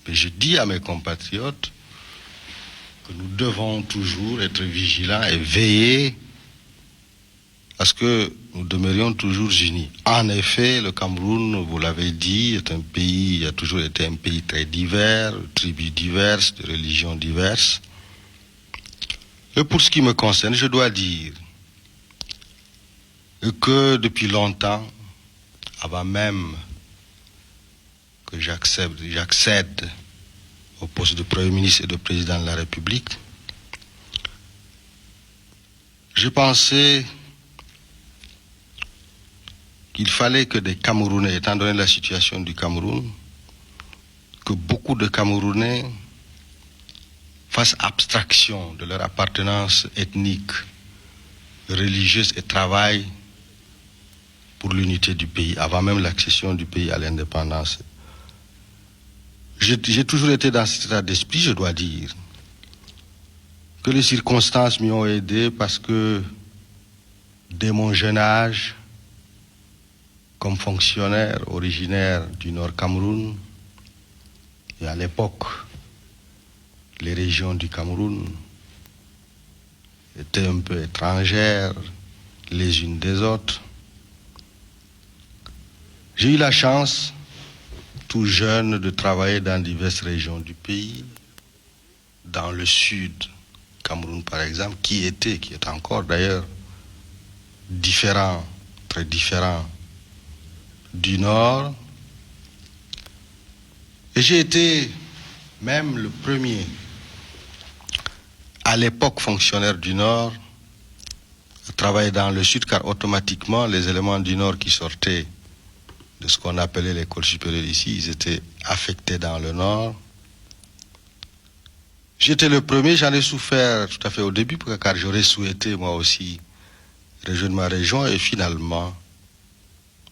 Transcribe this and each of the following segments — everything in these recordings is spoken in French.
Mais je dis à mes compatriotes que nous devons toujours être vigilants et veiller à ce que nous demeurions toujours unis. En effet, le Cameroun, vous l'avez dit, est un pays, a toujours été un pays très divers, de tribus diverses, de religions diverses. Et pour ce qui me concerne, je dois dire que depuis longtemps, avant même que j'accède au poste de Premier ministre et de Président de la République, je pensais qu'il fallait que des Camerounais, étant donné la situation du Cameroun, que beaucoup de Camerounais fassent abstraction de leur appartenance ethnique, religieuse et travaillent pour l'unité du pays, avant même l'accession du pays à l'indépendance. J'ai toujours été dans cet état d'esprit, je dois dire, que les circonstances m'y ont aidé parce que dès mon jeune âge, comme fonctionnaire originaire du Nord Cameroun, et à l'époque, les régions du Cameroun étaient un peu étrangères les unes des autres. J'ai eu la chance, tout jeune, de travailler dans diverses régions du pays, dans le sud, Cameroun par exemple, qui est encore d'ailleurs différent, très différent du nord. Et j'ai été même le premier, à l'époque fonctionnaire du nord, à travailler dans le sud, car automatiquement les éléments du nord qui sortaient de ce qu'on appelait l'école supérieure ici, ils étaient affectés dans le nord. J'étais le premier, j'en ai souffert tout à fait au début, car j'aurais souhaité moi aussi rejoindre ma région, et finalement,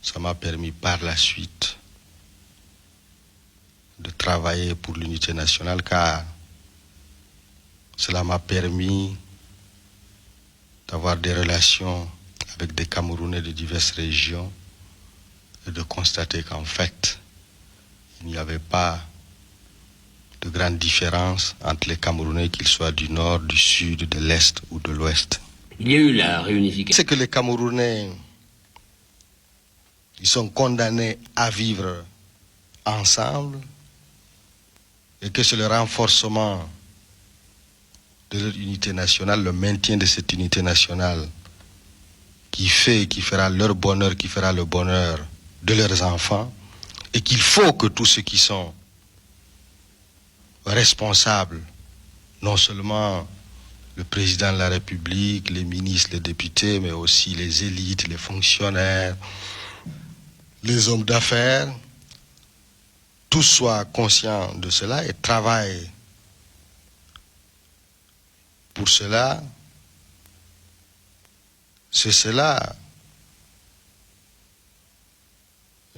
ça m'a permis par la suite de travailler pour l'unité nationale, car cela m'a permis d'avoir des relations avec des Camerounais de diverses régions et de constater qu'en fait, il n'y avait pas de grande différence entre les Camerounais, qu'ils soient du nord, du sud, de l'est ou de l'ouest. Il y a eu la réunification. C'est que les Camerounais, ils sont condamnés à vivre ensemble et que c'est le renforcement de leur unité nationale, le maintien de cette unité nationale qui fera leur bonheur, qui fera le bonheur de leurs enfants, et qu'il faut que tous ceux qui sont responsables, non seulement le président de la République, les ministres, les députés, mais aussi les élites, les fonctionnaires, les hommes d'affaires, tous soient conscients de cela et travaillent pour cela. C'est cela,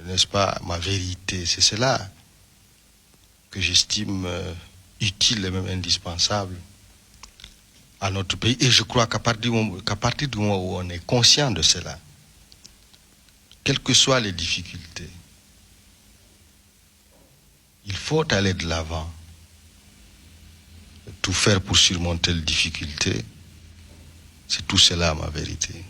n'est-ce pas, ma vérité, c'est cela que j'estime utile et même indispensable à notre pays. Et je crois qu'à partir du moment où on est conscient de cela, quelles que soient les difficultés, il faut aller de l'avant, tout faire pour surmonter les difficultés. C'est tout cela ma vérité.